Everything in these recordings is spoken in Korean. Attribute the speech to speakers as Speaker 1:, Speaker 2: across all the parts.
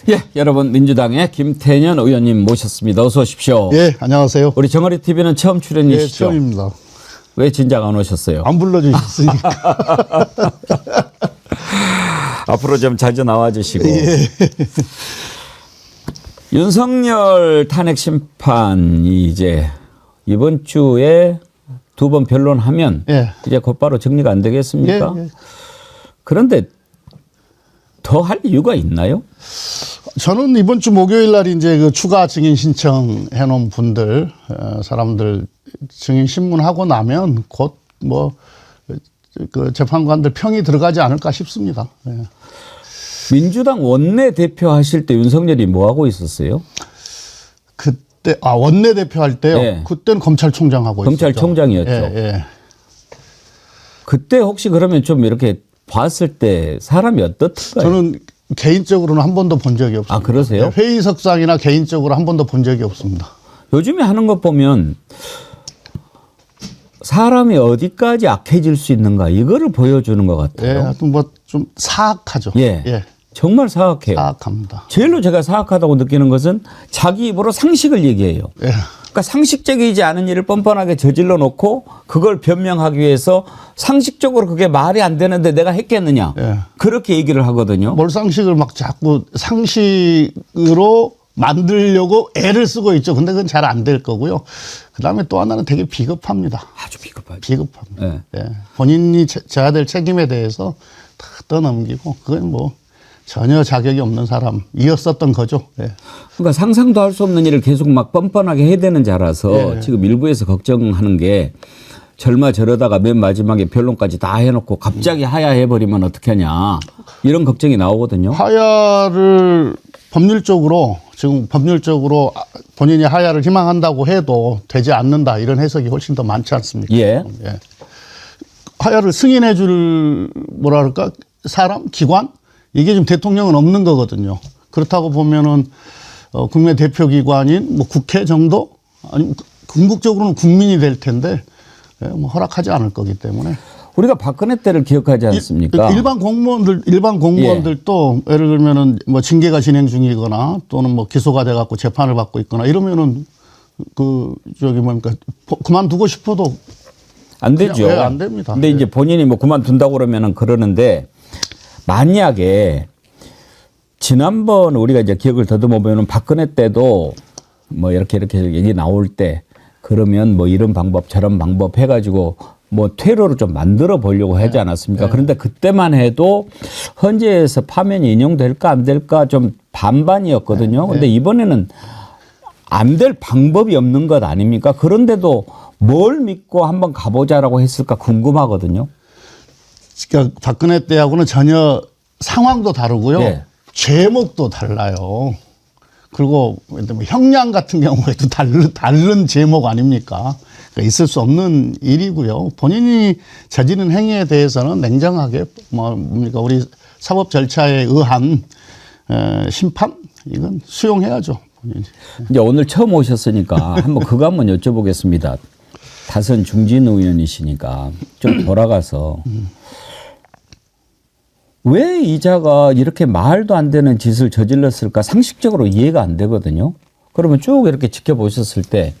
Speaker 1: 예, 여러분 민주당의 김태년 의원님 모셨습니다. 어서 오십시오.
Speaker 2: 예, 안녕하세요.
Speaker 1: 우리 정어리 TV는 처음
Speaker 2: 예,
Speaker 1: 출연이시죠?
Speaker 2: 처음입니다.
Speaker 1: 왜 진작 안 오셨어요?
Speaker 2: 안 불러주셨으니까.
Speaker 1: 앞으로 좀 자주 나와주시고.
Speaker 2: 예.
Speaker 1: 윤석열 탄핵 심판이 이제 이번 주에 2번 변론하면
Speaker 2: 예.
Speaker 1: 이제 곧바로 정리가 안 되겠습니까?
Speaker 2: 예, 예.
Speaker 1: 그런데 더 할 이유가 있나요?
Speaker 2: 저는 이번 주 목요일 날 이제 그 추가 증인 신청해 놓은 분들, 사람들 증인 신문하고 나면 곧 뭐 그 재판관들 평이 들어가지 않을까 싶습니다. 예.
Speaker 1: 민주당 원내 대표 하실 때 윤석열이 뭐 하고 있었어요?
Speaker 2: 그때 원내대표 할 때요.
Speaker 1: 예.
Speaker 2: 그때는 검찰총장 하고
Speaker 1: 검찰총장이었죠.
Speaker 2: 있었죠. 예.
Speaker 1: 그때 혹시 그러면 좀 이렇게 봤을 때 사람이 어떻던가요?
Speaker 2: 저는 개인적으로는 한 번도 본 적이 없습니다.
Speaker 1: 아, 그러세요?
Speaker 2: 회의석상이나 개인적으로 한 번도 본 적이 없습니다.
Speaker 1: 요즘에 하는 것 보면 사람이 어디까지 악해질 수 있는가 이거를 보여주는 것
Speaker 2: 예,
Speaker 1: 같아요.
Speaker 2: 하여튼 뭐 좀 사악하죠.
Speaker 1: 예. 정말 사악해요.
Speaker 2: 사악합니다.
Speaker 1: 제일로 제가 사악하다고 느끼는 것은 자기 입으로 상식을 얘기해요.
Speaker 2: 예.
Speaker 1: 그러니까 상식적이지 않은 일을 뻔뻔하게 저질러 놓고 그걸 변명하기 위해서 상식적으로 그게 말이 안 되는데 내가 했겠느냐.
Speaker 2: 예.
Speaker 1: 그렇게 얘기를 하거든요.
Speaker 2: 뭘 상식을 막 자꾸 상식으로 만들려고 애를 쓰고 있죠. 근데 그건 잘 안 될 거고요. 그 다음에 또 하나는 되게 비겁합니다.
Speaker 1: 아주 비겁하죠.
Speaker 2: 비겁합니다.
Speaker 1: 예.
Speaker 2: 예. 본인이 져야 될 책임에 대해서 다 떠넘기고 그건 뭐 전혀 자격이 없는 사람이었었던 거죠. 예.
Speaker 1: 그러니까 상상도 할 수 없는 일을 계속 막 뻔뻔하게 해야 되는 자라서
Speaker 2: 예.
Speaker 1: 지금 일부에서 걱정하는 게 절마 저러다가 맨 마지막에 변론까지 다 해놓고 갑자기 하야해버리면 어떻게 하냐 이런 걱정이 나오거든요.
Speaker 2: 하야를 법률적으로 지금 법률적으로 본인이 하야를 희망한다고 해도 되지 않는다 이런 해석이 훨씬 더 많지 않습니까?
Speaker 1: 예.
Speaker 2: 예. 하야를 승인해 줄 뭐라 그럴까 사람 기관 이게 지금 대통령은 없는 거거든요. 그렇다고 보면은 국내 대표 기관인 뭐 국회 정도 아니면 궁극적으로는 국민이 될 텐데 뭐 허락하지 않을 거기 때문에
Speaker 1: 우리가 박근혜 때를 기억하지 않습니까?
Speaker 2: 일반 공무원들도 예를 들면은 뭐 징계가 진행 중이거나 또는 뭐 기소가 돼 갖고 재판을 받고 있거나 이러면은 그 저기 뭡니까 그만두고 싶어도
Speaker 1: 안 되죠.
Speaker 2: 그냥, 안 됩니다.
Speaker 1: 근데 이제 본인이 뭐 그만둔다고 그러면은 그러는데 만약에 지난번 우리가 이제 기억을 더듬어 보면은 박근혜 때도 뭐 이렇게 얘기 나올 때 그러면 뭐 이런 방법 저런 방법 해가지고 뭐 퇴로를 좀 만들어 보려고 하지 않았습니까? 그런데 그때만 해도 헌재에서 파면이 인용될까 안 될까 좀 반반이었거든요. 그런데 이번에는 안 될 방법이 없는 것 아닙니까? 그런데도 뭘 믿고 한번 가보자라고 했을까 궁금하거든요.
Speaker 2: 그러니까 박근혜 때하고는 전혀 상황도 다르고요.
Speaker 1: 예.
Speaker 2: 제목도 달라요. 그리고 뭐 형량 같은 경우에도 다른 제목 아닙니까? 그러니까 있을 수 없는 일이고요. 본인이 저지른 행위에 대해서는 냉정하게 뭡니까 우리 사법 절차에 의한 심판 이건 수용해야죠. 본인이.
Speaker 1: 이제 오늘 처음 오셨으니까 한번 그거 한번 여쭤보겠습니다. 다선 중진 의원이시니까 좀 돌아가서 왜 이자가 이렇게 말도 안 되는 짓을 저질렀을까 상식적으로 이해가 안 되거든요. 그러면 쭉 이렇게 지켜보셨을 때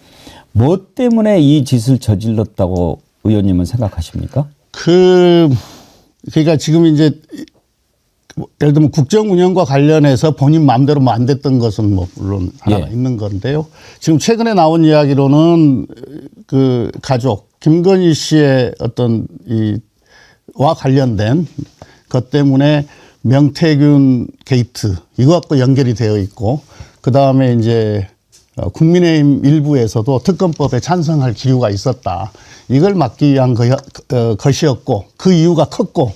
Speaker 1: 뭐 때문에 이 짓을 저질렀다고 의원님은 생각하십니까?
Speaker 2: 그러니까 지금 이제 예를 들면 국정 운영과 관련해서 본인 마음대로 뭐 안 됐던 것은 뭐 물론 하나가 있는 건데요. 지금 최근에 나온 이야기로는 그 가족 김건희 씨의 어떤 와 관련된 것 때문에 명태균 게이트 이거 갖고 연결이 되어 있고 그 다음에 이제 국민의힘 일부에서도 특검법에 찬성할 기류가 있었다. 이걸 막기 위한 것이었고 그 이유가 컸고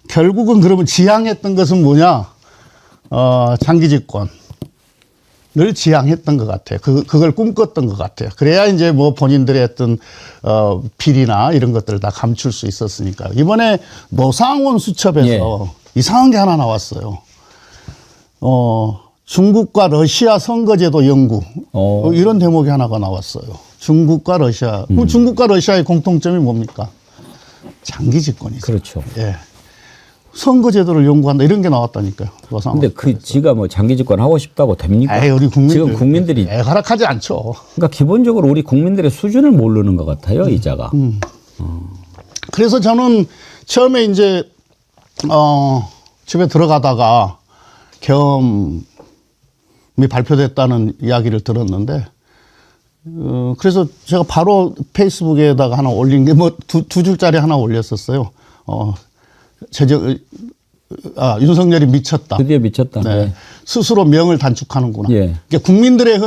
Speaker 2: 결국은 그러면 지향했던 것은 뭐냐? 장기 집권을 지향했던 것 같아요. 그걸 꿈꿨던 것 같아요. 그래야 이제 뭐 본인들의 어떤 비리나 이런 것들을 다 감출 수 있었으니까요. 이번에 노상원 수첩에서 이상한 게 하나 나왔어요. 중국과 러시아 선거제도 연구 이런 대목이 하나가 나왔어요. 중국과 러시아. 그럼 중국과 러시아의 공통점이 뭡니까? 장기 집권이죠.
Speaker 1: 그렇죠.
Speaker 2: 예. 선거제도를 연구한다 이런 게 나왔다니까요.
Speaker 1: 근데 그 지가 뭐 장기 집권 하고 싶다고 됩니까?
Speaker 2: 에이, 우리 국민들
Speaker 1: 지금 국민들이
Speaker 2: 애가락하지 않죠.
Speaker 1: 그러니까 기본적으로 우리 국민들의 수준을 모르는 것 같아요, 이자가.
Speaker 2: 그래서 저는 처음에 이제 집에 들어가다가 계엄이 발표됐다는 이야기를 들었는데 그래서 제가 바로 페이스북에다가 하나 올린 게 뭐 두 줄짜리 하나 올렸었어요. 윤석열이 미쳤다.
Speaker 1: 드디어 미쳤다.
Speaker 2: 네.
Speaker 1: 네.
Speaker 2: 스스로 명을 단축하는구나.
Speaker 1: 예.
Speaker 2: 그러니까 국민들의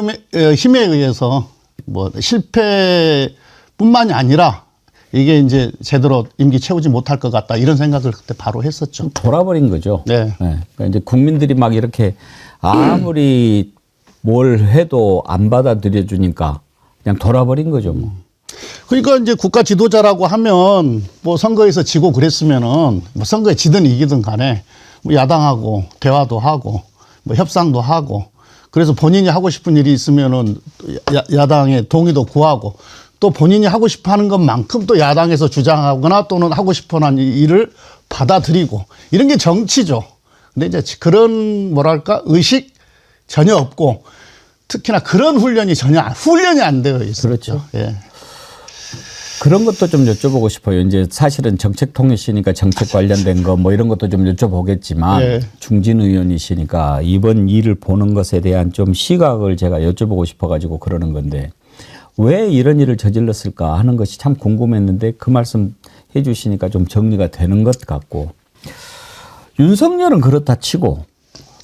Speaker 2: 힘에 의해서 뭐 실패뿐만이 아니라 이게 이제 제대로 임기 채우지 못할 것 같다 이런 생각을 그때 바로 했었죠.
Speaker 1: 돌아버린 거죠.
Speaker 2: 네.
Speaker 1: 그러니까 이제 국민들이 막 이렇게 아무리 뭘 해도 안 받아들여 주니까 그냥 돌아버린 거죠. 뭐.
Speaker 2: 그러니까 이제 국가 지도자라고 하면 뭐 선거에서 지고 그랬으면은 뭐 선거에 지든 이기든 간에 뭐 야당하고 대화도 하고 뭐 협상도 하고 그래서 본인이 하고 싶은 일이 있으면은 야당의 동의도 구하고 또 본인이 하고 싶어 하는 것만큼 또 야당에서 주장하거나 또는 하고 싶어 하는 일을 받아들이고 이런 게 정치죠. 근데 이제 그런 뭐랄까 의식 전혀 없고 특히나 그런 훈련이 안 되어 있어요.
Speaker 1: 그렇죠.
Speaker 2: 예.
Speaker 1: 그런 것도 좀 여쭤보고 싶어요. 이제 사실은 정책통이시니까 정책 관련된 거 뭐 이런 것도 좀 여쭤보겠지만
Speaker 2: 예.
Speaker 1: 중진 의원이시니까 이번 일을 보는 것에 대한 좀 시각을 제가 여쭤보고 싶어가지고 그러는 건데 왜 이런 일을 저질렀을까 하는 것이 참 궁금했는데 그 말씀 해 주시니까 좀 정리가 되는 것 같고 윤석열은 그렇다 치고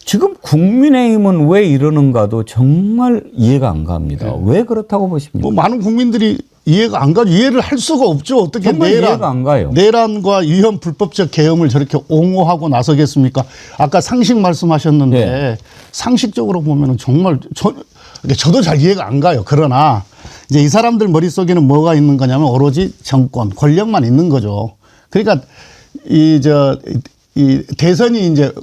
Speaker 1: 지금 국민의힘은 왜 이러는가도 정말 이해가 안 갑니다. 왜 그렇다고 보십니까?
Speaker 2: 뭐 많은 국민들이 이해가 안 가죠. 이해를 할 수가 없죠. 어떻게
Speaker 1: 정말 이해가 안 가요.
Speaker 2: 내란과 위헌 불법적 계엄을 저렇게 옹호하고 나서겠습니까? 아까 상식 말씀하셨는데
Speaker 1: 네.
Speaker 2: 상식적으로 보면은 정말 저도 잘 이해가 안 가요. 그러나 이제 이 사람들 머릿속에는 뭐가 있는 거냐면 오로지 정권, 권력만 있는 거죠. 그러니까 이 대선이 이제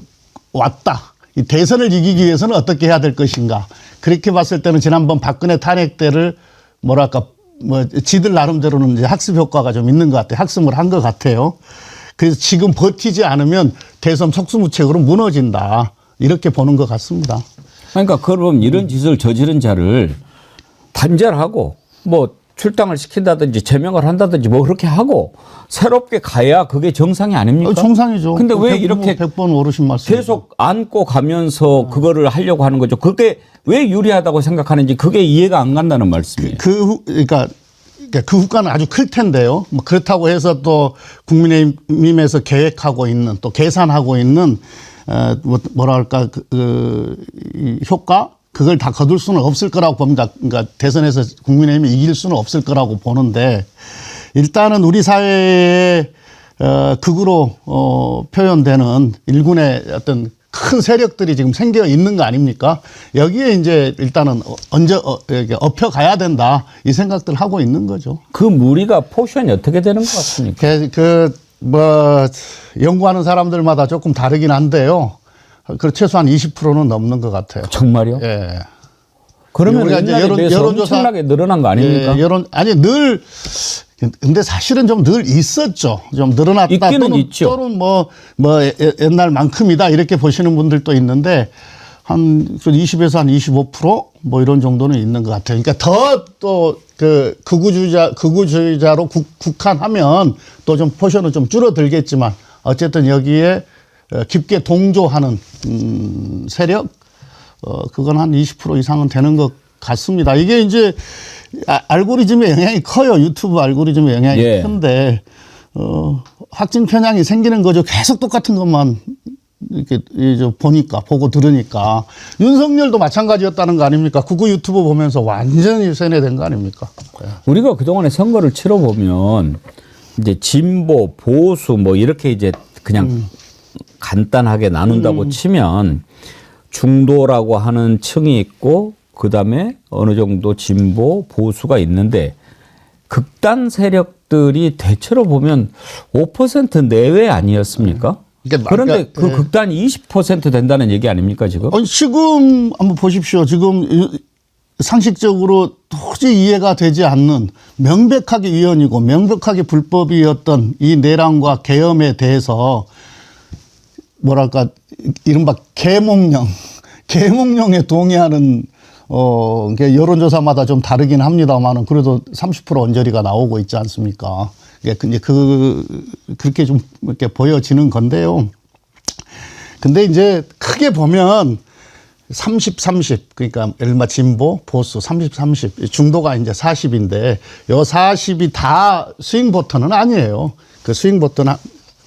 Speaker 2: 왔다. 이 대선을 이기기 위해서는 어떻게 해야 될 것인가. 그렇게 봤을 때는 지난번 박근혜 탄핵 때를 뭐랄까 뭐 지들 나름대로는 이제 학습 효과가 좀 있는 것 같아요. 학습을 한 것 같아요. 그래서 지금 버티지 않으면 대선 속수무책으로 무너진다. 이렇게 보는 것 같습니다.
Speaker 1: 그러니까 그럼 이런 짓을 저지른 자를 단절하고 뭐 출당을 시킨다든지 제명을 한다든지 뭐 그렇게 하고 새롭게 가야 그게 정상이 아닙니까?
Speaker 2: 정상이죠.
Speaker 1: 근데 왜 이렇게
Speaker 2: 100번 오르신 말씀
Speaker 1: 계속 안고 가면서 그거를 하려고 하는 거죠. 그게 왜 유리하다고 생각하는지 그게 이해가 안 간다는 말씀이에요.
Speaker 2: 그러니까 그 후과는 아주 클 텐데요. 뭐 그렇다고 해서 또 국민의힘에서 계획하고 있는 또 계산하고 있는 뭐랄까 이 효과 그걸 다 거둘 수는 없을 거라고 봅니다. 그러니까 대선에서 국민의힘이 이길 수는 없을 거라고 보는데 일단은 우리 사회의 극으로 표현되는 일군의 어떤 큰 세력들이 지금 생겨 있는 거 아닙니까? 여기에 이제 일단은 언제 업혀가야 된다 이 생각들 하고 있는 거죠.
Speaker 1: 그 무리가 포션이 어떻게 되는 것 같습니까?
Speaker 2: 뭐 연구하는 사람들마다 조금 다르긴 한데요. 그 최소한 20%는 넘는 것 같아요.
Speaker 1: 정말요?
Speaker 2: 예.
Speaker 1: 그러면
Speaker 2: 우리가 이제
Speaker 1: 옛날에 비해서 엄청나게 늘어난 거 아닙니까?
Speaker 2: 근데 사실은 좀 늘 있었죠. 좀 늘어났다.
Speaker 1: 있기는 있죠.
Speaker 2: 또는 뭐 옛날만큼이다 이렇게 보시는 분들도 있는데 한 20에서 한 25% 이런 정도는 있는 것 같아요. 그러니까 더 또 그 극우주의자로 국한하면 또 좀 포션은 좀 줄어들겠지만 어쨌든 여기에 깊게 동조하는 세력 그건 한 20% 이상은 되는 것 같습니다. 이게 이제 알고리즘의 영향이 커요. 유튜브 알고리즘의 영향이 큰데 확진 편향이 생기는 거죠. 계속 똑같은 것만 이렇게 보고 들으니까 윤석열도 마찬가지였다는 거 아닙니까? 극우 유튜브 보면서 완전히 세뇌된 거 아닙니까?
Speaker 1: 우리가 그동안에 선거를 치러 보면 이제 진보, 보수 뭐 이렇게 이제 그냥 간단하게 나눈다고 치면 중도라고 하는 층이 있고 그다음에 어느 정도 진보, 보수가 있는데 극단 세력들이 대체로 보면 5% 내외 아니었습니까? 그런데 그 극단이 20% 된다는 얘기 아닙니까 지금?
Speaker 2: 지금 한번 보십시오. 지금 상식적으로 도저히 이해가 되지 않는 명백하게 위헌이고 명백하게 불법이었던 이 내란과 계엄에 대해서 뭐랄까 이른바 계몽령에 동의하는 이게 여론조사마다 좀 다르긴 합니다만은 그래도 30% 언저리가 나오고 있지 않습니까? 예, 근데 그렇게 좀 이렇게 보여지는 건데요. 근데 이제 크게 보면 30, 30 그러니까 일마 진보, 보수 30, 30 중도가 이제 40인데 요 40이 다 스윙 보터는 아니에요. 그 스윙 보터는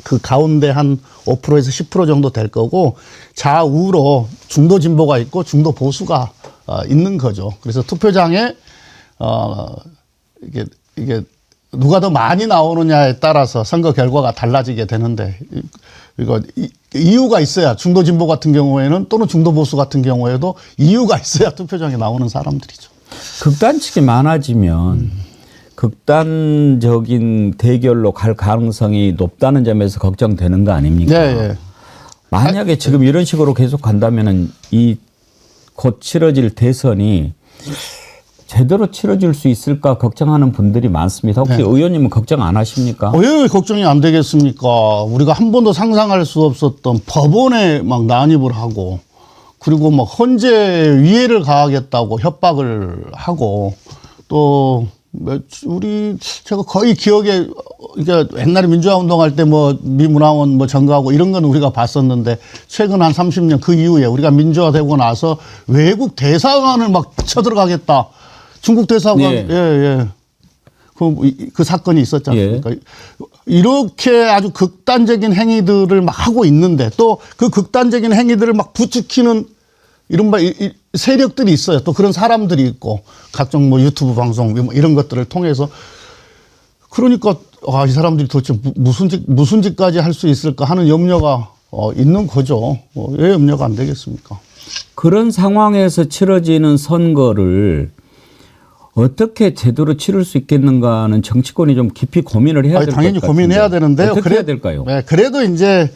Speaker 2: 그 가운데 한 5%에서 10% 정도 될 거고 좌우로 중도 진보가 있고 중도 보수가 있는 거죠. 그래서 투표장에 이게 누가 더 많이 나오느냐에 따라서 선거 결과가 달라지게 되는데 이거 이유가 있어야 중도 진보 같은 경우에는 또는 중도 보수 같은 경우에도 이유가 있어야 투표장에 나오는 사람들이죠.
Speaker 1: 극단측이 많아지면 극단적인 대결로 갈 가능성이 높다는 점에서 걱정되는 거 아닙니까?
Speaker 2: 네, 네.
Speaker 1: 만약에 지금 이런 식으로 계속 간다면은 이 곧 치러질 대선이 제대로 치러질 수 있을까 걱정하는 분들이 많습니다. 혹시
Speaker 2: 네.
Speaker 1: 의원님은 걱정 안 하십니까?
Speaker 2: 왜 걱정이 안 되겠습니까? 우리가 한 번도 상상할 수 없었던 법원에 막 난입을 하고 그리고 막 헌재 위해를 가하겠다고 협박을 하고 또 제가 거의 기억에 그러니까 옛날에 민주화 운동할 때 뭐 미문화원 뭐 점거하고 이런 건 우리가 봤었는데 최근 한 30년 그 이후에 우리가 민주화되고 나서 외국 대사관을 막 쳐들어가겠다. 중국 대사관 예. 그 사건이 있었지 않습니까? 예. 이렇게 아주 극단적인 행위들을 막 하고 있는데 또 그 극단적인 행위들을 막 부추기는 이른바 세력들이 있어요. 또 그런 사람들이 있고 각종 뭐 유튜브 방송 뭐 이런 것들을 통해서 그러니까 이 사람들이 도대체 무슨 짓까지 할 수 있을까 하는 염려가 있는 거죠. 왜 염려가 안 되겠습니까?
Speaker 1: 그런 상황에서 치러지는 선거를 어떻게 제대로 치를 수 있겠는가는 정치권이 좀 깊이 고민을 해야 될 것 같아요.
Speaker 2: 당연히 고민해야 되는데요.
Speaker 1: 어떻게 해야 될까요?
Speaker 2: 네, 그래도 이제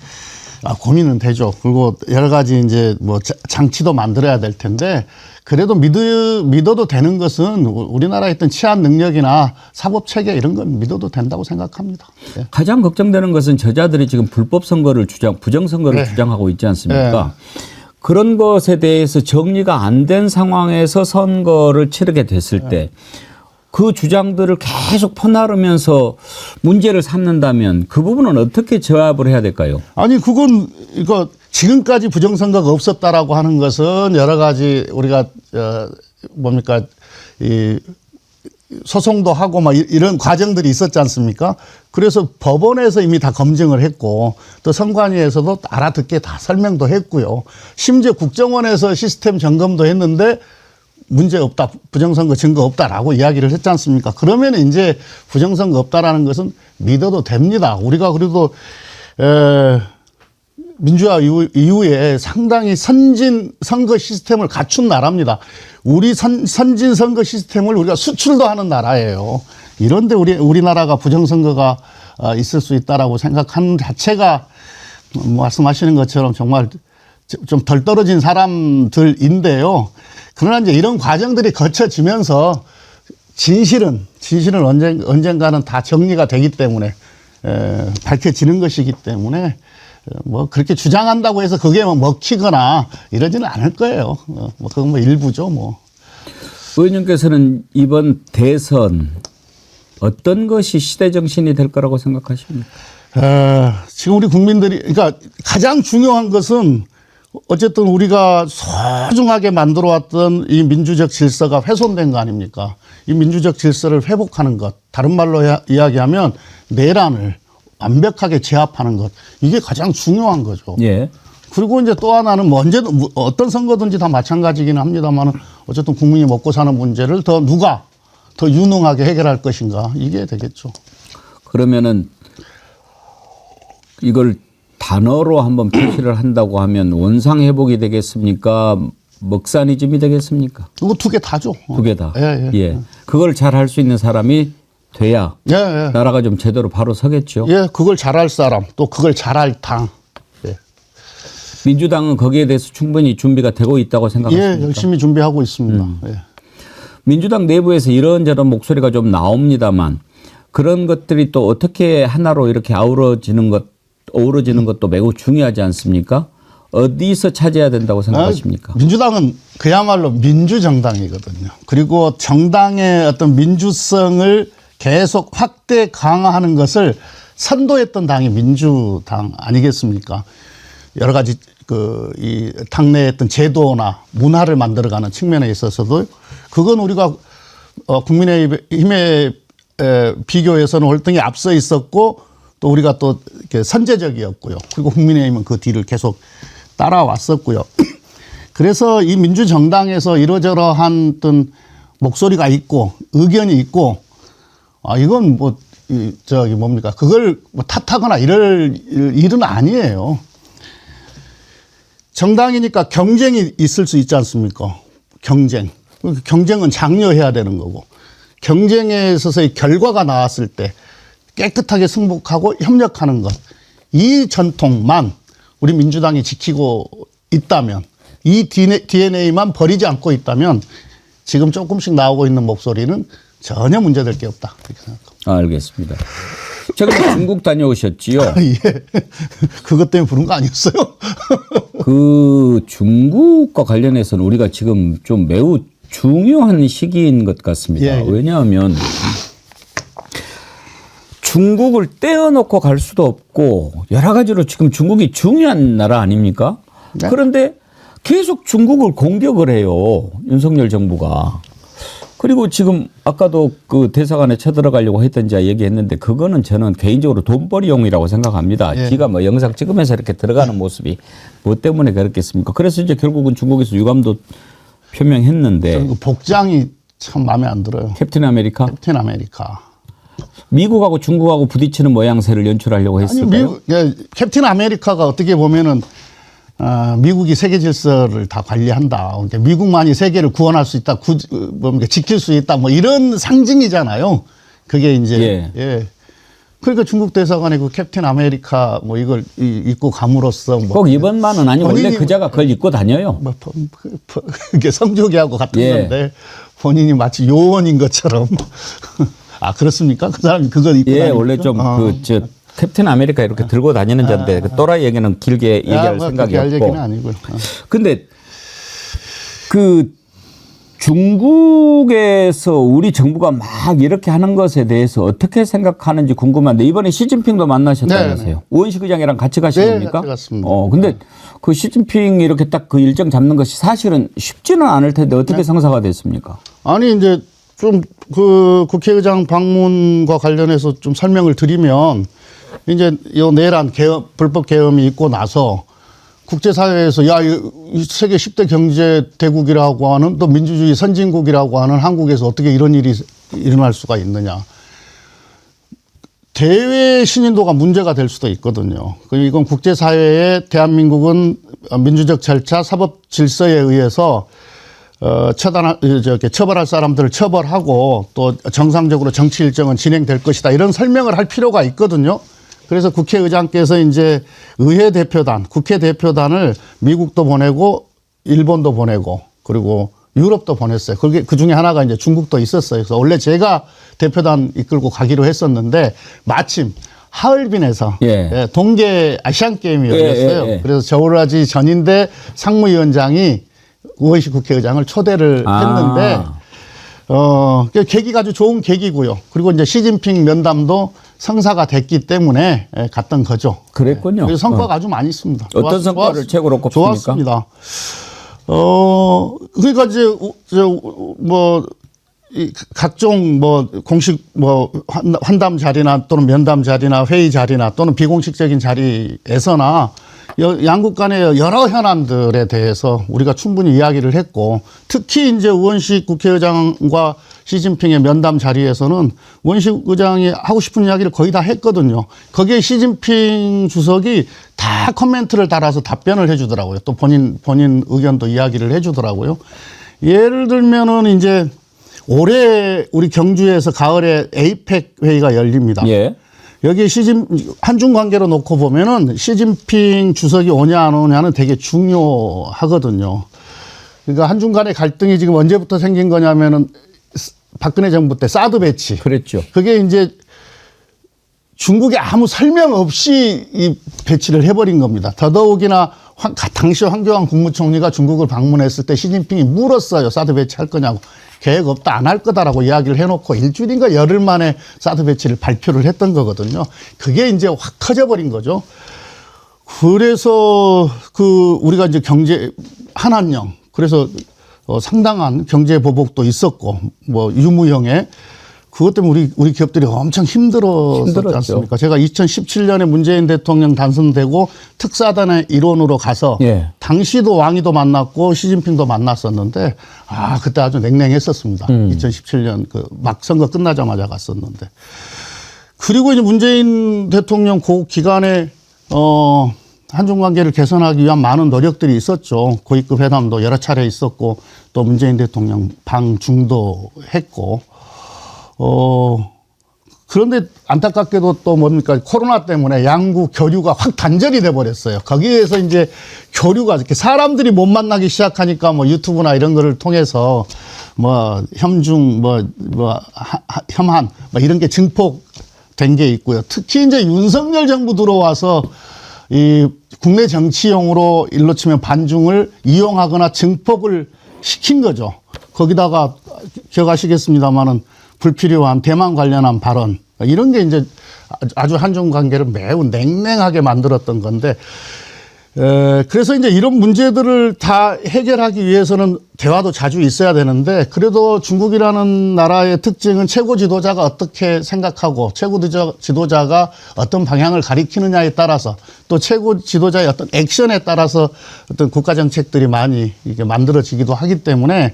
Speaker 2: 고민은 되죠. 그리고 여러 가지 이제 뭐 장치도 만들어야 될 텐데 그래도 믿어도 되는 것은 우리나라에 있던 치안 능력이나 사법 체계 이런 건 믿어도 된다고 생각합니다. 네.
Speaker 1: 가장 걱정되는 것은 저자들이 지금 불법 선거를 부정 선거를
Speaker 2: 네.
Speaker 1: 주장하고 있지 않습니까? 네. 그런 것에 대해서 정리가 안 된 상황에서 선거를 치르게 됐을 때 그 주장들을 계속 퍼나르면서 문제를 삼는다면 그 부분은 어떻게 저합을 해야 될까요?
Speaker 2: 아니 그건 이거 지금까지 부정선거가 없었다라고 하는 것은 여러 가지 우리가 뭡니까 이 소송도 하고 막 이런 과정들이 있었지 않습니까? 그래서 법원에서 이미 다 검증을 했고 또 선관위에서도 알아듣게 다 설명도 했고요. 심지어 국정원에서 시스템 점검도 했는데 문제 없다, 부정선거 증거 없다라고 이야기를 했지 않습니까? 그러면 이제 부정선거 없다라는 것은 믿어도 됩니다. 우리가 그래도 민주화 이후에 상당히 선진 선거 시스템을 갖춘 나라입니다. 우리 선진 선거 시스템을 우리가 수출도 하는 나라예요. 이런데 우리나라가 부정선거가 있을 수 있다라고 생각하는 자체가 말씀하시는 것처럼 정말 좀 덜 떨어진 사람들인데요. 그러나 이제 이런 과정들이 거쳐지면서 진실은 언젠가는 다 정리가 되기 때문에 밝혀지는 것이기 때문에 뭐 그렇게 주장한다고 해서 그게 뭐 먹히거나 이러지는 않을 거예요. 뭐 그건 뭐 일부죠 뭐.
Speaker 1: 의원님께서는 이번 대선 어떤 것이 시대 정신이 될 거라고 생각하십니까?
Speaker 2: 지금 우리 국민들이 그러니까 가장 중요한 것은 어쨌든 우리가 소중하게 만들어왔던 이 민주적 질서가 훼손된 거 아닙니까? 이 민주적 질서를 회복하는 것, 다른 말로 이야기하면 내란을 완벽하게 제압하는 것, 이게 가장 중요한 거죠.
Speaker 1: 예.
Speaker 2: 그리고 이제 또 하나는 뭐 언제든 어떤 선거든지 다 마찬가지기는 합니다만 어쨌든 국민이 먹고 사는 문제를 누가 더 유능하게 해결할 것인가 이게 되겠죠.
Speaker 1: 그러면은 이걸 단어로 한번 표시를 한다고 하면 원상회복이 되겠습니까? 먹사니즘이 되겠습니까?
Speaker 2: 이거 두 개 다죠.
Speaker 1: 두 개 다.
Speaker 2: 예.
Speaker 1: 그걸 잘 할 수 있는 사람이 돼야
Speaker 2: 예.
Speaker 1: 나라가 좀 제대로 바로 서겠죠.
Speaker 2: 예, 그걸 잘할 사람, 또 그걸 잘할 당. 예.
Speaker 1: 민주당은 거기에 대해서 충분히 준비가 되고 있다고 생각하십니까?
Speaker 2: 예, 열심히 준비하고 있습니다. 예.
Speaker 1: 민주당 내부에서 이런저런 목소리가 좀 나옵니다만 그런 것들이 또 어떻게 하나로 이렇게 아우러지는 것 어우러지는 것도 매우 중요하지 않습니까? 어디서 찾아야 된다고 생각하십니까?
Speaker 2: 민주당은 그야말로 민주정당이거든요. 그리고 정당의 어떤 민주성을 계속 확대 강화하는 것을 선도했던 당이 민주당 아니겠습니까? 여러 가지 이 당내의 어떤 제도나 문화를 만들어가는 측면에 있어서도 그건 우리가 국민의힘에 비교해서는 월등히 앞서 있었고 또 우리가 또 이렇게 선제적이었고요. 그리고 국민의힘은 그 뒤를 계속 따라왔었고요. 그래서 이 민주정당에서 이러저러한 어떤 목소리가 있고 의견이 있고 이건 뭐 저기 뭡니까 그걸 뭐 탓하거나 이럴 일은 아니에요. 정당이니까 경쟁이 있을 수 있지 않습니까? 경쟁은 장려해야 되는 거고 경쟁에 있어서의 결과가 나왔을 때 깨끗하게 승복하고 협력하는 것 이 전통만 우리 민주당이 지키고 있다면 이 DNA만 버리지 않고 있다면 지금 조금씩 나오고 있는 목소리는 전혀 문제될 게 없다 이렇게 생각합니다.
Speaker 1: 알겠습니다. 최근에 중국 다녀오셨지요?
Speaker 2: 예. 그것 때문에 부른 거 아니었어요?
Speaker 1: 그 중국과 관련해서는 우리가 지금 좀 매우 중요한 시기인 것 같습니다.
Speaker 2: 예.
Speaker 1: 왜냐하면 중국을 떼어놓고 갈 수도 없고 여러 가지로 지금 중국이 중요한 나라 아닙니까?
Speaker 2: 네.
Speaker 1: 그런데 계속 중국을 공격을 해요. 윤석열 정부가. 그리고 지금 아까도 그 대사관에 쳐들어가려고 했던지 얘기했는데 그거는 저는 개인적으로 돈벌이용이라고 생각합니다.
Speaker 2: 예.
Speaker 1: 지가 뭐 영상 찍으면서 이렇게 들어가는 모습이 뭐 때문에 그렇겠습니까? 그래서 이제 결국은 중국에서 유감도 표명했는데.
Speaker 2: 그리고 복장이 참 마음에 안 들어요.
Speaker 1: 캡틴 아메리카?
Speaker 2: 캡틴 아메리카.
Speaker 1: 미국하고 중국하고 부딪히는 모양새를 연출하려고
Speaker 2: 아니,
Speaker 1: 했을까요?
Speaker 2: 캡틴 아메리카가 어떻게 보면은 미국이 세계 질서를 다 관리한다. 그러니까 미국만이 세계를 구원할 수 있다, 뭡니까 지킬 수 있다, 뭐 이런 상징이잖아요. 그게 이제 예. 그러니까 중국 대사관에 그 캡틴 아메리카 뭐 이걸 입고 감으로써 뭐
Speaker 1: 꼭 이번만은 아니고 원래 그자가 그걸 입고 다녀요.
Speaker 2: 뭐 이게 성조기하고 같은
Speaker 1: 예.
Speaker 2: 건데 본인이 마치 요원인 것처럼 그렇습니까? 그 사람이 그걸 입고 다니죠?
Speaker 1: 원래 좀 캡틴 아메리카 이렇게 들고 다니는 자인데 그 또라이 얘기는 길게 얘기할 생각이
Speaker 2: 할 얘기는
Speaker 1: 없고.
Speaker 2: 아니고요.
Speaker 1: 근데 그 중국에서 우리 정부가 막 이렇게 하는 것에 대해서 어떻게 생각하는지 궁금한데 이번에 시진핑도 만나셨다면서요.
Speaker 2: 네.
Speaker 1: 우원식 의장이랑 같이 가신
Speaker 2: 네,
Speaker 1: 겁니까?
Speaker 2: 같이 갔습니다.
Speaker 1: 근데 그 시진핑이 이렇게 딱 그 일정 잡는 것이 사실은 쉽지는 않을 텐데 어떻게 성사가 됐습니까?
Speaker 2: 아니 이제 좀 그 국회의장 방문과 관련해서 좀 설명을 드리면 이제 요 내란 계엄, 불법 계엄이 있고 나서 국제사회에서 이 세계 10대 경제 대국이라고 하는 또 민주주의 선진국이라고 하는 한국에서 어떻게 이런 일이 일어날 수가 있느냐. 대외 신인도가 문제가 될 수도 있거든요. 이건 국제사회에 대한민국은 민주적 절차, 사법 질서에 의해서 처벌할 사람들을 처벌하고 또 정상적으로 정치 일정은 진행될 것이다. 이런 설명을 할 필요가 있거든요. 그래서 국회의장께서 이제 의회 대표단, 국회 대표단을 미국도 보내고 일본도 보내고 그리고 유럽도 보냈어요. 그게 그 중에 하나가 이제 중국도 있었어요. 그래서 원래 제가 대표단 이끌고 가기로 했었는데 마침 하얼빈에서 동계 아시안 게임이 열렸어요. 그래서 저울라지 전인대 상무위원장이 우원식 국회의장을 초대를 했는데 계기가 아주 좋은 계기고요. 그리고 이제 시진핑 면담도 성사가 됐기 때문에 갔던 거죠.
Speaker 1: 그랬군요.
Speaker 2: 그래서 성과가 아주 많이 있습니다.
Speaker 1: 어떤 성과를 최고로 꼽습니까?
Speaker 2: 좋았습니다. 그러니까 이제 이 각종 공식 환담 자리나 또는 면담 자리나 회의 자리나 또는 비공식적인 자리에서나 양국 간의 여러 현안들에 대해서 우리가 충분히 이야기를 했고 특히 이제 우원식 국회의장과 시진핑의 면담 자리에서는 우원식 의장이 하고 싶은 이야기를 거의 다 했거든요. 거기에 시진핑 주석이 다 코멘트를 달아서 답변을 해주더라고요. 또 본인 의견도 이야기를 해주더라고요. 예를 들면은 이제 올해 우리 경주에서 가을에 에이펙 회의가 열립니다.
Speaker 1: 예.
Speaker 2: 여기 한중 관계로 놓고 보면은 시진핑 주석이 오냐 안 오냐는 되게 중요하거든요. 그러니까 한중 간의 갈등이 지금 언제부터 생긴 거냐면은 박근혜 정부 때 사드 배치.
Speaker 1: 그랬죠.
Speaker 2: 그게 이제 중국에 아무 설명 없이 이 배치를 해버린 겁니다. 더더욱이나 당시 황교안 국무총리가 중국을 방문했을 때 시진핑이 물었어요. 사드 배치할 거냐고. 계획 없다, 안 할 거다라고 이야기를 해놓고 일주일인가 열흘 만에 사드 배치를 발표를 했던 거거든요. 그게 이제 확 커져버린 거죠. 그래서 우리가 이제 한한령, 그래서 상당한 경제 보복도 있었고, 뭐 유무형의 그것 때문에 우리 기업들이 엄청 힘들었지 않습니까? 제가 2017년에 문재인 대통령 당선되고 특사단의 일원으로 가서 당시도 왕이도 만났고 시진핑도 만났었는데 그때 아주 냉랭했었습니다. 2017년 막 선거 끝나자마자 갔었는데. 그리고 이제 문재인 대통령 그 기간에 한중 관계를 개선하기 위한 많은 노력들이 있었죠. 고위급 회담도 여러 차례 있었고 또 문재인 대통령 방중도 했고 그런데 안타깝게도 또 뭡니까? 코로나 때문에 양국 교류가 확 단절이 돼 버렸어요. 거기에서 이제 교류가 이렇게 사람들이 못 만나기 시작하니까 뭐 유튜브나 이런 거를 통해서 뭐 혐중, 혐한 뭐 이런 게 증폭된 게 있고요. 특히 이제 윤석열 정부 들어와서 이 국내 정치용으로 일로 치면 반중을 이용하거나 증폭을 시킨 거죠. 거기다가 기억하시겠습니다만은 불필요한 대만 관련한 발언 이런 게 이제 아주 한중 관계를 매우 냉랭하게 만들었던 건데 그래서 이제 이런 문제들을 다 해결하기 위해서는 대화도 자주 있어야 되는데 그래도 중국이라는 나라의 특징은 최고 지도자가 어떻게 생각하고 최고 지도자가 어떤 방향을 가리키느냐에 따라서 또 최고 지도자의 어떤 액션에 따라서 어떤 국가 정책들이 많이 이게 만들어지기도 하기 때문에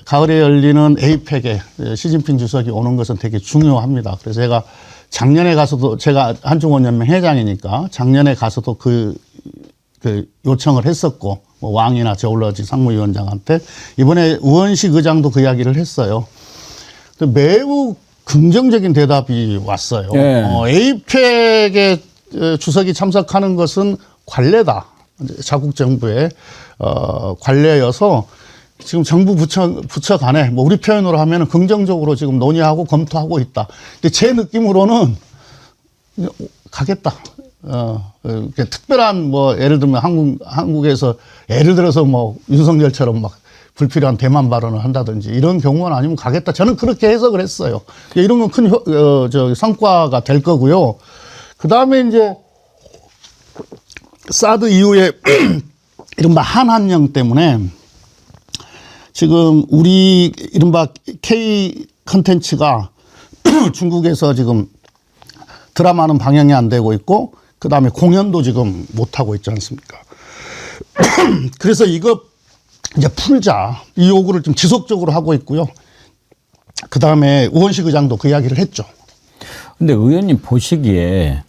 Speaker 2: 가을에 열리는 에이펙에 시진핑 주석이 오는 것은 되게 중요합니다. 그래서 제가 작년에 가서도 제가 한중원연맹 회장이니까 작년에 가서도 그 요청을 했었고 뭐 왕이나 저울러지 상무위원장한테 이번에 우원식 의장도 그 이야기를 했어요. 매우 긍정적인 대답이 왔어요. 에이펙에 주석이 참석하는 것은 관례다. 자국 정부의 관례여서 지금 정부 부처 간에 뭐 우리 표현으로 하면 긍정적으로 지금 논의하고 검토하고 있다. 근데 제 느낌으로는 가겠다. 특별한 뭐 예를 들면 한국에서 예를 들어서 뭐 윤석열처럼 막 불필요한 대만 발언을 한다든지 이런 경우는 아니면 가겠다. 저는 그렇게 해석을 했어요. 이런 건 큰 성과가 될 거고요. 그 다음에 이제 사드 이후에 이른바 한한령 때문에 지금 우리 이른바 K 컨텐츠가 중국에서 지금 드라마는 방영이 안 되고 있고 그다음에 공연도 지금 못 하고 있지 않습니까? 그래서 이거 이제 풀자 이 요구를 좀 지속적으로 하고 있고요. 그다음에 우원식 의장도 그 이야기를 했죠.
Speaker 1: 근데 의원님 보시기에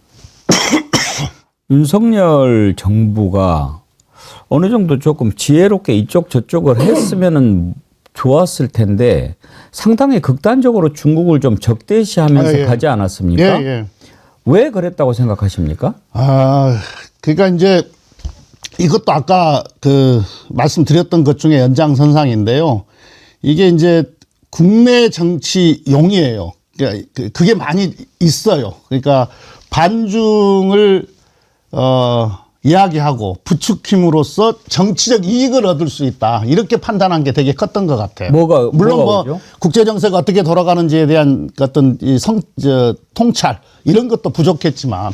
Speaker 1: 윤석열 정부가 어느 정도 조금 지혜롭게 이쪽 저쪽을 했으면은 좋았을 텐데 상당히 극단적으로 중국을 좀 적대시하면서 가지 않았습니까? 왜 그랬다고 생각하십니까?
Speaker 2: 그러니까 이제 이것도 아까 말씀드렸던 것 중에 연장선상인데요. 이게 이제 국내 정치용이에요. 그러니까 그게 많이 있어요. 그러니까 반중을 이야기하고 부추김으로써 정치적 이익을 얻을 수 있다. 이렇게 판단한 게 되게 컸던 것 같아요. 물론 뭐 국제 정세가 어떻게 돌아가는지에 대한 어떤 통찰 이런 것도 부족했지만,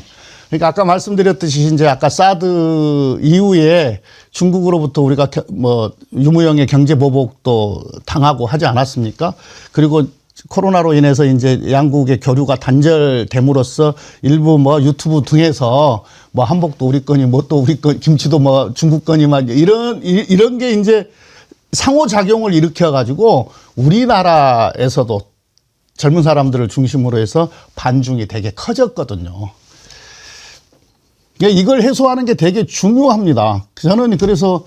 Speaker 2: 그러니까 아까 말씀드렸듯이 이제 아까 사드 이후에 중국으로부터 우리가 뭐 유무형의 경제 보복도 당하고 하지 않았습니까? 그리고 코로나로 인해서 이제 양국의 교류가 단절됨으로써 일부 뭐 유튜브 등에서 뭐 한복도 우리 거니 뭐 또 우리 거 김치도 뭐 중국 거니만 이런 게 이제 상호작용을 일으켜 가지고 우리나라에서도 젊은 사람들을 중심으로 해서 반중이 되게 커졌거든요. 이걸 해소하는 게 되게 중요합니다. 저는 그래서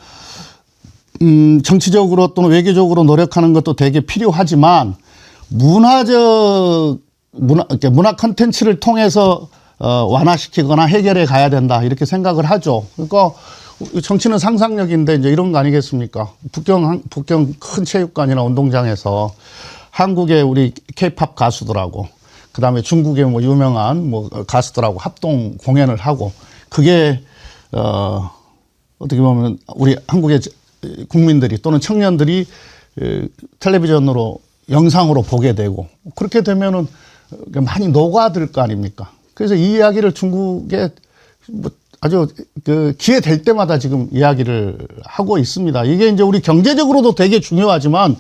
Speaker 2: 정치적으로 또는 외교적으로 노력하는 것도 되게 필요하지만 문화 콘텐츠를 통해서 완화시키거나 해결해 가야 된다 이렇게 생각을 하죠. 그러니까 정치는 상상력인데 이제 이런 거 아니겠습니까? 북경 큰 체육관이나 운동장에서 한국의 우리 K-팝 가수들하고 그다음에 중국의 뭐 유명한 뭐 가수들하고 합동 공연을 하고 그게 어떻게 보면 우리 한국의 국민들이 또는 청년들이 텔레비전으로 영상으로 보게 되고 그렇게 되면은 많이 녹아들 거 아닙니까? 그래서 이 이야기를 중국에 뭐 아주 그 기회 될 때마다 지금 이야기를 하고 있습니다. 이게 이제 우리 경제적으로도 되게 중요하지만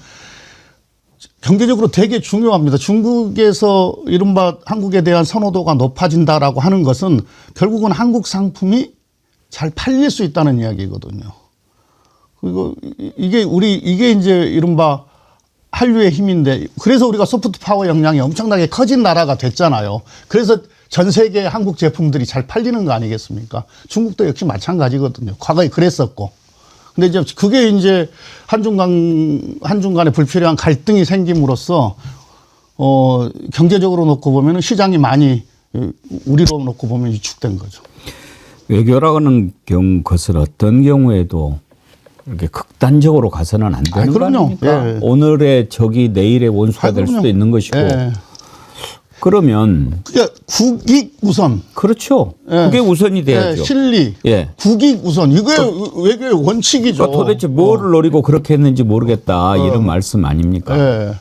Speaker 2: 경제적으로 되게 중요합니다. 중국에서 이른바 한국에 대한 선호도가 높아진다라고 하는 것은 결국은 한국 상품이 잘 팔릴 수 있다는 이야기거든요. 그리고 이게 이제 이른바 한류의 힘인데 그래서 우리가 소프트 파워 역량이 엄청나게 커진 나라가 됐잖아요. 그래서 전 세계 한국 제품들이 잘 팔리는 거 아니겠습니까? 중국도 역시 마찬가지거든요. 과거에 그랬었고. 근데 이제 그게 이제 한중 간에 불필요한 갈등이 생김으로써 경제적으로 놓고 보면은 시장이 많이 우리로 놓고 보면 위축된 거죠.
Speaker 1: 외교라는 것은 어떤 경우에도 이렇게 극단적으로 가서는 안 되는 거 아닙니까?
Speaker 2: 예.
Speaker 1: 오늘의 적이 내일의 원수가 될 수도 있는 것이고.
Speaker 2: 예.
Speaker 1: 그러면
Speaker 2: 그러니까 국익 우선.
Speaker 1: 그렇죠.
Speaker 2: 예.
Speaker 1: 그게 우선이 돼야죠.
Speaker 2: 예, 실리.
Speaker 1: 예.
Speaker 2: 국익 우선. 이게 외교의 원칙이죠.
Speaker 1: 그러니까 도대체 뭐를 노리고 그렇게 했는지 모르겠다. 이런 말씀 아닙니까?
Speaker 2: 예.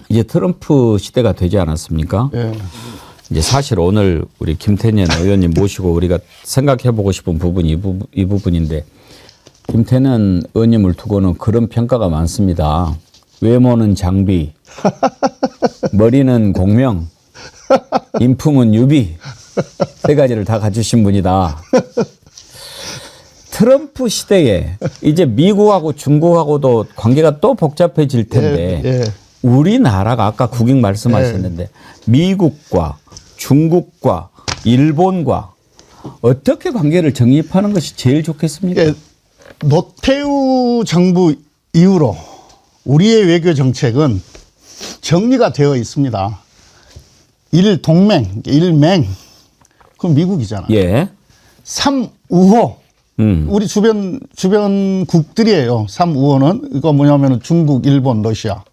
Speaker 1: 이제 트럼프 시대가 되지 않았습니까?
Speaker 2: 예.
Speaker 1: 이제 사실 오늘 우리 김태년 의원님 모시고 우리가 생각해 보고 싶은 부분이 이 부분인데 김태년 의원님을 두고는 그런 평가가 많습니다. 외모는 장비, 머리는 공명, 인품은 유비. 세 가지를 다 갖추신 분이다. 트럼프 시대에 이제 미국하고 중국하고도 관계가 또 복잡해질 텐데
Speaker 2: 예.
Speaker 1: 우리나라가 아까 국익 말씀하셨는데 미국과 중국과 일본과 어떻게 관계를 정립하는 것이 제일 좋겠습니까?
Speaker 2: 예. 노태우 정부 이후로 우리의 외교 정책은 정리가 되어 있습니다. 일동맹, 일맹, 그건 미국이잖아요.
Speaker 1: 예.
Speaker 2: 삼우호, 우리 주변 국들이에요. 삼우호는 이거 뭐냐면 중국, 일본, 러시아.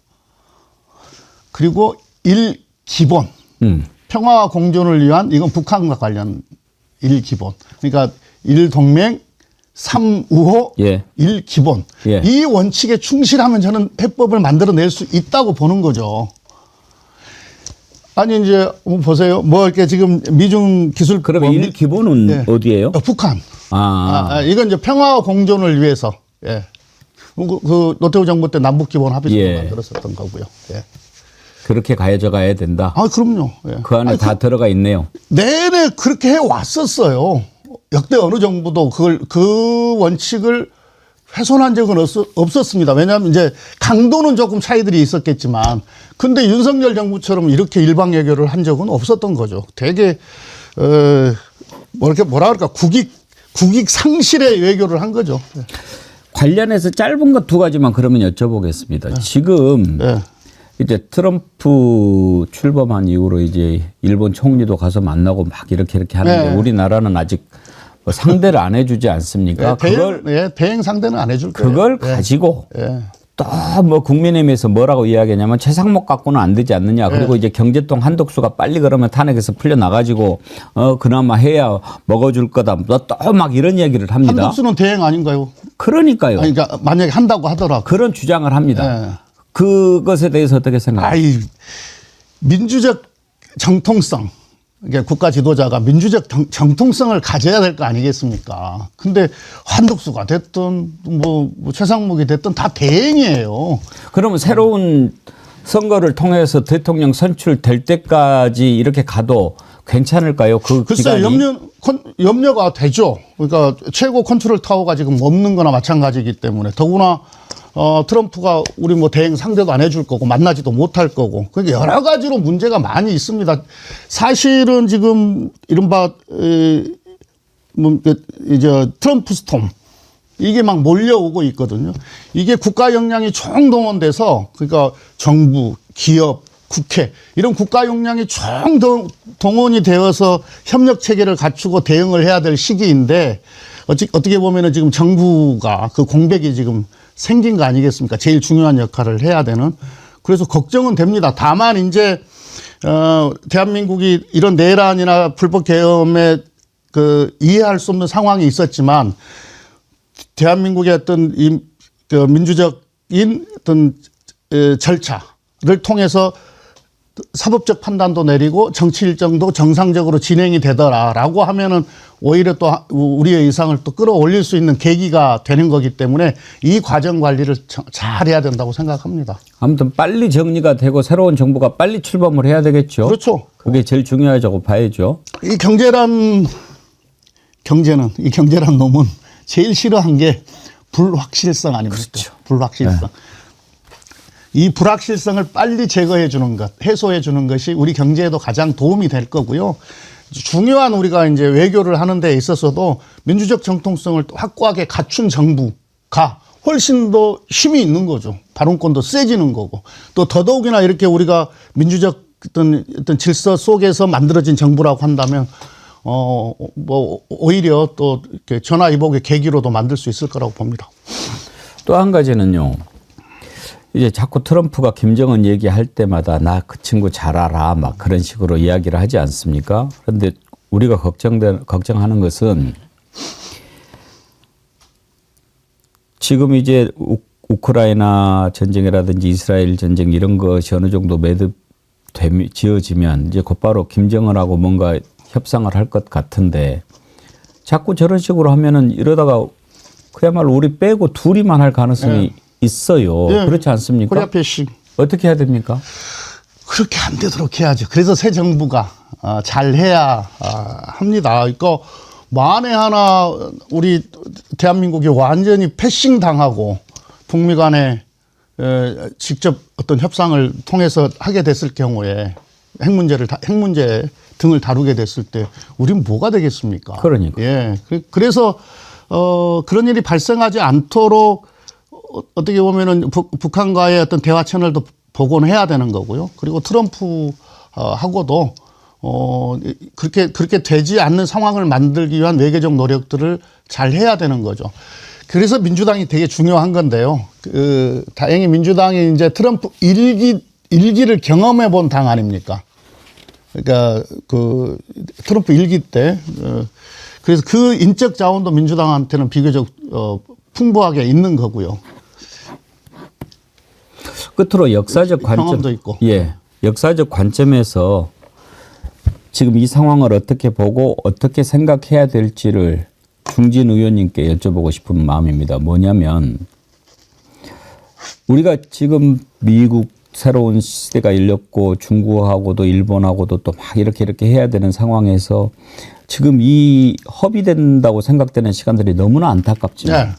Speaker 2: 그리고 일기본, 평화와 공존을 위한 이건 북한과 관련 일기본. 그러니까 일동맹, 삼우호,
Speaker 1: 예.
Speaker 2: 일기본.
Speaker 1: 예.
Speaker 2: 이 원칙에 충실하면 저는 해법을 만들어낼 수 있다고 보는 거죠. 아니 이제 보세요. 뭐 이렇게 지금 미중 기술
Speaker 1: 그러면 일 기본은
Speaker 2: 예.
Speaker 1: 어디예요?
Speaker 2: 북한.
Speaker 1: 아.
Speaker 2: 이건 이제 평화와 공존을 위해서. 예. 그 노태우 정부 때 남북 기본 합의서를
Speaker 1: 예.
Speaker 2: 만들었었던 거고요. 예.
Speaker 1: 그렇게 가져가야 된다.
Speaker 2: 그럼요. 예.
Speaker 1: 그 안에 다 들어가 있네요.
Speaker 2: 내내 그렇게 해 왔었어요. 역대 어느 정부도 그 원칙을 훼손한 적은 없었습니다. 왜냐하면 이제 강도는 조금 차이들이 있었겠지만, 근데 윤석열 정부처럼 이렇게 일방 외교를 한 적은 없었던 거죠. 되게 뭐라 그럴까 국익 상실의 외교를 한 거죠.
Speaker 1: 관련해서 짧은 것 두 가지만 그러면 여쭤보겠습니다. 지금
Speaker 2: 예.
Speaker 1: 이제 트럼프 출범한 이후로 이제 일본 총리도 가서 만나고 막 이렇게 하는데
Speaker 2: 네.
Speaker 1: 우리나라는 아직 뭐 상대를 안 해주지 않습니까?
Speaker 2: 대행 상대는 안 해줄 거예요.
Speaker 1: 그걸 가지고
Speaker 2: 예.
Speaker 1: 또 뭐 국민의힘에서 뭐라고 이야기하냐면 최상목 갖고는 안 되지 않느냐. 그리고 이제 경제통 한덕수가 빨리 그러면 탄핵에서 풀려 나가지고 그나마 해야 먹어줄 거다. 또 막 이런 얘기를 합니다.
Speaker 2: 한덕수는 대행 아닌가요?
Speaker 1: 그러니까요.
Speaker 2: 그러니까 만약에 한다고 하더라도.
Speaker 1: 그런 주장을 합니다.
Speaker 2: 예.
Speaker 1: 그것에 대해서 어떻게 생각하세요?
Speaker 2: 민주적 정통성. 그러니까 국가 지도자가 민주적 정통성을 가져야 될 거 아니겠습니까? 근데 한덕수가 됐든 뭐 최상목이 됐든 다 대행이에요.
Speaker 1: 그러면 새로운 선거를 통해서 대통령 선출될 때까지 이렇게 가도 괜찮을까요? 그
Speaker 2: 글쎄요,
Speaker 1: 기간이?
Speaker 2: 염려가 되죠. 그러니까 최고 컨트롤 타워가 지금 없는 거나 마찬가지이기 때문에 더구나 트럼프가 우리 뭐 대행 상대도 안 해줄 거고 만나지도 못할 거고 그러니까 여러 가지로 문제가 많이 있습니다. 사실은 지금 이른바 이제 트럼프 스톰 이게 막 몰려오고 있거든요. 이게 국가 역량이 총동원돼서 그러니까 정부, 기업, 국회 이런 국가 역량이 총동원이 되어서 협력 체계를 갖추고 대응을 해야 될 시기인데 어떻게 보면은 지금 정부가 그 공백이 지금 생긴 거 아니겠습니까? 제일 중요한 역할을 해야 되는. 그래서 걱정은 됩니다. 다만 이제 대한민국이 이런 내란이나 불법 계엄에 이해할 수 없는 상황이 있었지만 대한민국의 어떤 민주적인 어떤 절차를 통해서 사법적 판단도 내리고 정치 일정도 정상적으로 진행이 되더라라고 하면은 오히려 또 우리의 의상을 또 끌어올릴 수 있는 계기가 되는 거기 때문에 이 과정 관리를 잘 해야 된다고 생각합니다.
Speaker 1: 아무튼 빨리 정리가 되고 새로운 정부가 빨리 출범을 해야 되겠죠.
Speaker 2: 그렇죠.
Speaker 1: 그게 제일 중요하다고 봐야죠.
Speaker 2: 이 경제란 놈은 제일 싫어한 게 불확실성 아닙니까?
Speaker 1: 그렇죠.
Speaker 2: 불확실성.
Speaker 1: 네.
Speaker 2: 이 불확실성을 빨리 제거해 주는 것, 해소해 주는 것이 우리 경제에도 가장 도움이 될 거고요. 중요한 우리가 이제 외교를 하는 데 있어서도 민주적 정통성을 확고하게 갖춘 정부가 훨씬 더 힘이 있는 거죠. 발언권도 세지는 거고. 또 더더욱이나 이렇게 우리가 민주적 어떤 질서 속에서 만들어진 정부라고 한다면 뭐 오히려 또 이렇게 전화위복의 계기로도 만들 수 있을 거라고 봅니다.
Speaker 1: 또 한 가지는요. 이제 자꾸 트럼프가 김정은 얘기할 때마다 나 그 친구 잘 알아 막 그런 식으로 이야기를 하지 않습니까? 그런데 우리가 걱정하는 것은 지금 이제 우크라이나 전쟁이라든지 이스라엘 전쟁 이런 것이 어느 정도 지어지면 이제 곧바로 김정은하고 뭔가 협상을 할 것 같은데 자꾸 저런 식으로 하면은 이러다가 그야말로 우리 빼고 둘이만 할 가능성이 있어요. 그렇지 않습니까?
Speaker 2: 코리아 패싱.
Speaker 1: 어떻게 해야 됩니까?
Speaker 2: 그렇게 안 되도록 해야죠. 그래서 새 정부가 잘해야 합니다. 그러니까 만에 하나 우리 대한민국이 완전히 패싱 당하고 북미 간에 직접 어떤 협상을 통해서 하게 됐을 경우에 핵 문제 등을 다루게 됐을 때 우리는 뭐가 되겠습니까?
Speaker 1: 그러니까.
Speaker 2: 예. 그래서 그런 일이 발생하지 않도록 어떻게 보면은 북한과의 어떤 대화 채널도 복원해야 되는 거고요. 그리고 트럼프 하고도 그렇게 되지 않는 상황을 만들기 위한 외교적 노력들을 잘 해야 되는 거죠. 그래서 민주당이 되게 중요한 건데요. 다행히 민주당이 이제 트럼프 일기를 경험해 본 당 아닙니까? 그러니까 트럼프 일기 때 그래서 그 인적 자원도 민주당한테는 비교적 풍부하게 있는 거고요.
Speaker 1: 끝으로 역사적 관점,
Speaker 2: 경험도 있고.
Speaker 1: 예, 역사적 관점에서 지금 이 상황을 어떻게 보고 어떻게 생각해야 될지를 중진 의원님께 여쭤보고 싶은 마음입니다. 뭐냐면 우리가 지금 미국 새로운 시대가 열렸고 중국하고도 일본하고도 또 막 이렇게 해야 되는 상황에서 지금 이 허비된다고 생각되는 시간들이 너무나 안타깝지만
Speaker 2: 네.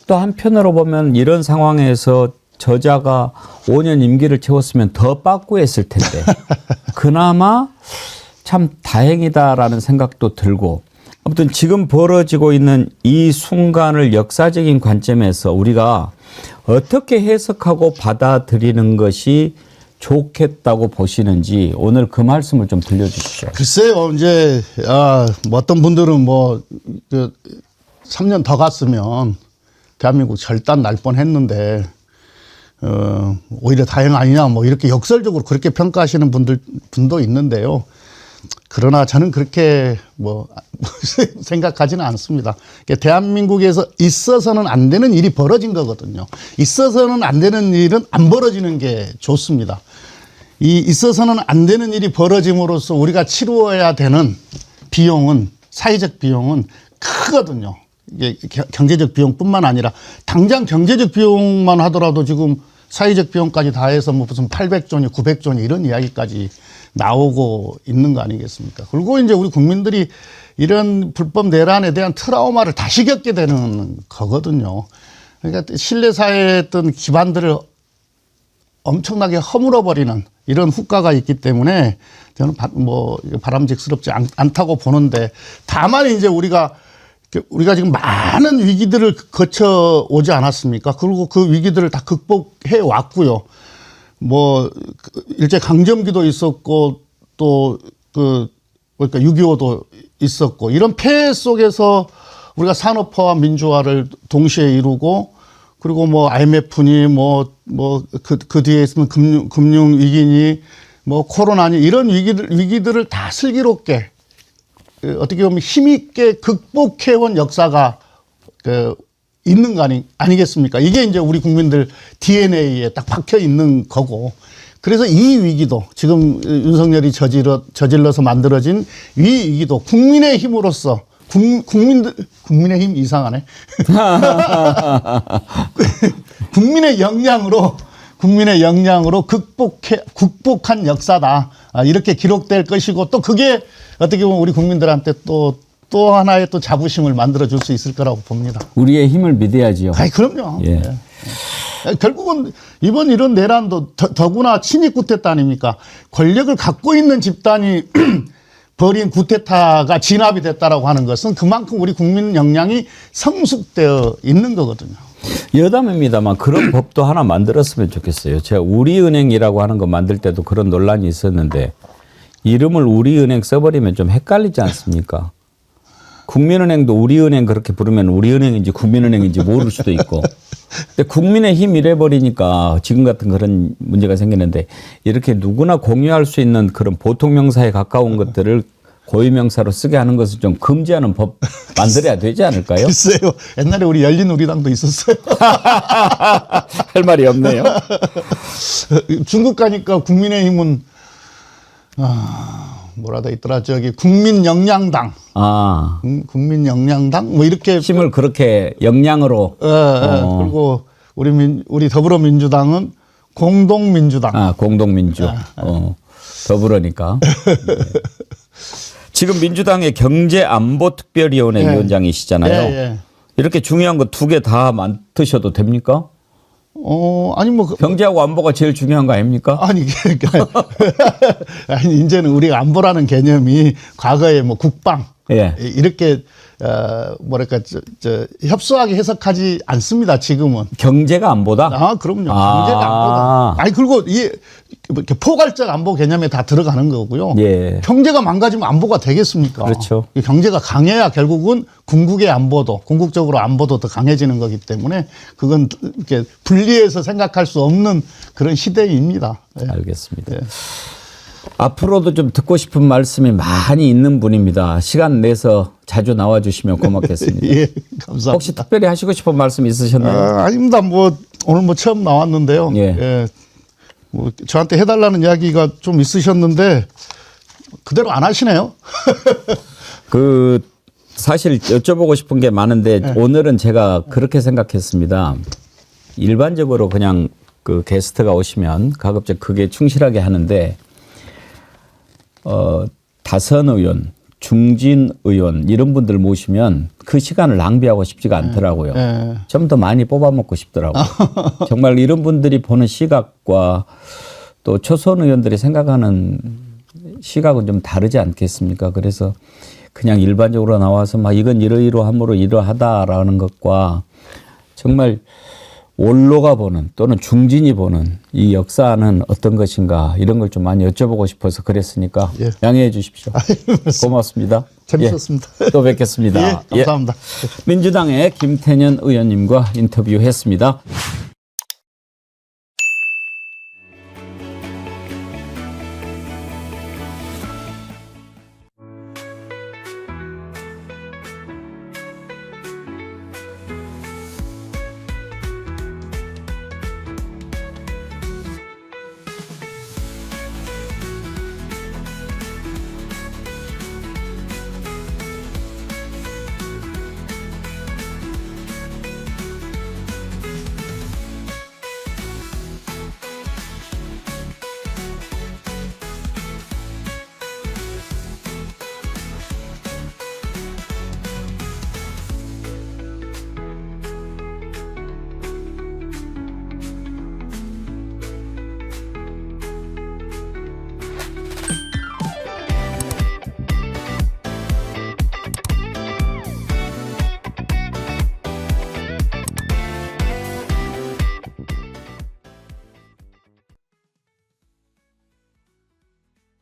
Speaker 1: 또 한편으로 보면 이런 상황에서 저자가 5년 임기를 채웠으면 더 빠꾸했을 텐데 그나마 참 다행이다라는 생각도 들고 아무튼 지금 벌어지고 있는 이 순간을 역사적인 관점에서 우리가 어떻게 해석하고 받아들이는 것이 좋겠다고 보시는지 오늘 그 말씀을 좀 들려주십시오.
Speaker 2: 글쎄요, 이제 뭐 어떤 분들은 3년 더 갔으면 대한민국 절단 날 뻔했는데 오히려 다행 아니냐 뭐 이렇게 역설적으로 그렇게 평가하시는 분도 있는데요. 그러나 저는 그렇게 생각하지는 않습니다. 대한민국에서 있어서는 안 되는 일이 벌어진 거거든요. 있어서는 안 되는 일은 안 벌어지는 게 좋습니다. 이 있어서는 안 되는 일이 벌어짐으로써 우리가 치루어야 되는 비용은 사회적 비용은 크거든요. 이게 경제적 비용뿐만 아니라 당장 경제적 비용만 하더라도 지금 사회적 비용까지 다 해서 무슨 800조니 900조니 이런 이야기까지 나오고 있는 거 아니겠습니까? 그리고 이제 우리 국민들이 이런 불법 내란에 대한 트라우마를 다시 겪게 되는 거거든요. 그러니까 신뢰사회의 어떤 기반들을 엄청나게 허물어버리는 이런 후과가 있기 때문에 저는 바람직스럽지 않다고 보는데 다만 이제 우리가 지금 많은 위기들을 거쳐 오지 않았습니까? 그리고 그 위기들을 다 극복해 왔고요. 일제 강점기도 있었고 또 그러니까 6.25도 있었고 이런 폐해 속에서 우리가 산업화와 민주화를 동시에 이루고 그리고 IMF니 그 뒤에 있으면 금융 위기니 뭐 코로나니 이런 위기들을 다 슬기롭게 어떻게 보면 힘있게 극복해온 역사가 있는 거 아니겠습니까? 이게 이제 우리 국민들 DNA에 딱 박혀 있는 거고. 그래서 이 위기도 지금 윤석열이 저질러서 만들어진 이 위기도 국민의 힘으로써 국민의 힘 이상하네. 국민의 역량으로 극복한 역사다. 이렇게 기록될 것이고 또 그게 어떻게 보면 우리 국민들한테 또 하나의 또 자부심을 만들어 줄 수 있을 거라고 봅니다.
Speaker 1: 우리의 힘을 믿어야지요.
Speaker 2: 아이, 그럼요.
Speaker 1: 예.
Speaker 2: 결국은 이번 이런 내란도 더구나 친일 쿠데타 아닙니까? 권력을 갖고 있는 집단이 벌인 쿠데타가 진압이 됐다라고 하는 것은 그만큼 우리 국민 역량이 성숙되어 있는 거거든요.
Speaker 1: 여담입니다만 그런 법도 하나 만들었으면 좋겠어요. 제가 우리은행이라고 하는 거 만들 때도 그런 논란이 있었는데 이름을 우리은행 써버리면 좀 헷갈리지 않습니까? 국민은행도 우리은행 그렇게 부르면 우리은행인지 국민은행인지 모를 수도 있고. 근데 국민의 힘 이래버리니까 지금 같은 그런 문제가 생기는데 이렇게 누구나 공유할 수 있는 그런 보통명사에 가까운 것들을 고유명사로 쓰게 하는 것을 좀 금지하는 법 만들어야 되지 않을까요?
Speaker 2: 글쎄요. 옛날에 우리 열린우리당도 있었어요.
Speaker 1: 할 말이 없네요.
Speaker 2: 중국 가니까 국민의힘은 뭐라 돼 있더라. 저기 국민역량당. 국민역량당 뭐 이렇게
Speaker 1: 힘을 그렇게 역량으로.
Speaker 2: 그리고 우리 더불어민주당은 공동민주당.
Speaker 1: 공동민주. 더불어니까. 네. 지금 민주당의 경제안보특별위원회 위원장이시잖아요. 이렇게 중요한 거 2개 다 맡으셔도 됩니까?
Speaker 2: 아니 뭐
Speaker 1: 경제하고 안보가 제일 중요한 거 아닙니까?
Speaker 2: 아니 아니 이제는 우리가 안보라는 개념이 과거에 뭐 국방 이렇게 뭐랄까 협소하게 해석하지 않습니다. 지금은
Speaker 1: 경제가 안보다?
Speaker 2: 그럼요. 경제가 안보다. 아니 그리고 이렇게 포괄적 안보 개념에 다 들어가는 거고요.
Speaker 1: 예.
Speaker 2: 경제가 망가지면 안보가 되겠습니까?
Speaker 1: 그렇죠.
Speaker 2: 경제가 강해야 결국은 궁극의 안보도, 궁극적으로 안보도 더 강해지는 거기 때문에 그건 이렇게 분리해서 생각할 수 없는 그런 시대입니다. 예.
Speaker 1: 알겠습니다. 예. 앞으로도 좀 듣고 싶은 말씀이 많이 있는 분입니다. 시간 내서 자주 나와주시면 고맙겠습니다.
Speaker 2: 예, 감사합니다.
Speaker 1: 혹시 특별히 하시고 싶은 말씀 있으셨나요?
Speaker 2: 아닙니다. 오늘 처음 나왔는데요. 예. 뭐 저한테 해달라는 이야기가 좀 있으셨는데 그대로 안 하시네요.
Speaker 1: 사실 여쭤보고 싶은 게 많은데 오늘은 제가 그렇게 생각했습니다. 일반적으로 그냥 그 게스트가 오시면 가급적 그게 충실하게 하는데 다선 의원, 중진 의원 이런 분들 모시면 그 시간을 낭비하고 싶지가 않더라고요. 좀 더 많이 뽑아먹고 싶더라고요. 정말 이런 분들이 보는 시각과 또 초선 의원들이 생각하는 시각은 좀 다르지 않겠습니까? 그래서 그냥 일반적으로 나와서 막 이건 이러이러함으로 이러하다라는 것과 정말 원로가 보는 또는 중진이 보는 이 역사는 어떤 것인가 이런 걸 좀 많이 여쭤보고 싶어서 그랬으니까 양해해 주십시오. 고맙습니다.
Speaker 2: 재밌었습니다.
Speaker 1: 또 뵙겠습니다.
Speaker 2: 감사합니다.
Speaker 1: 민주당의 김태년 의원님과 인터뷰했습니다.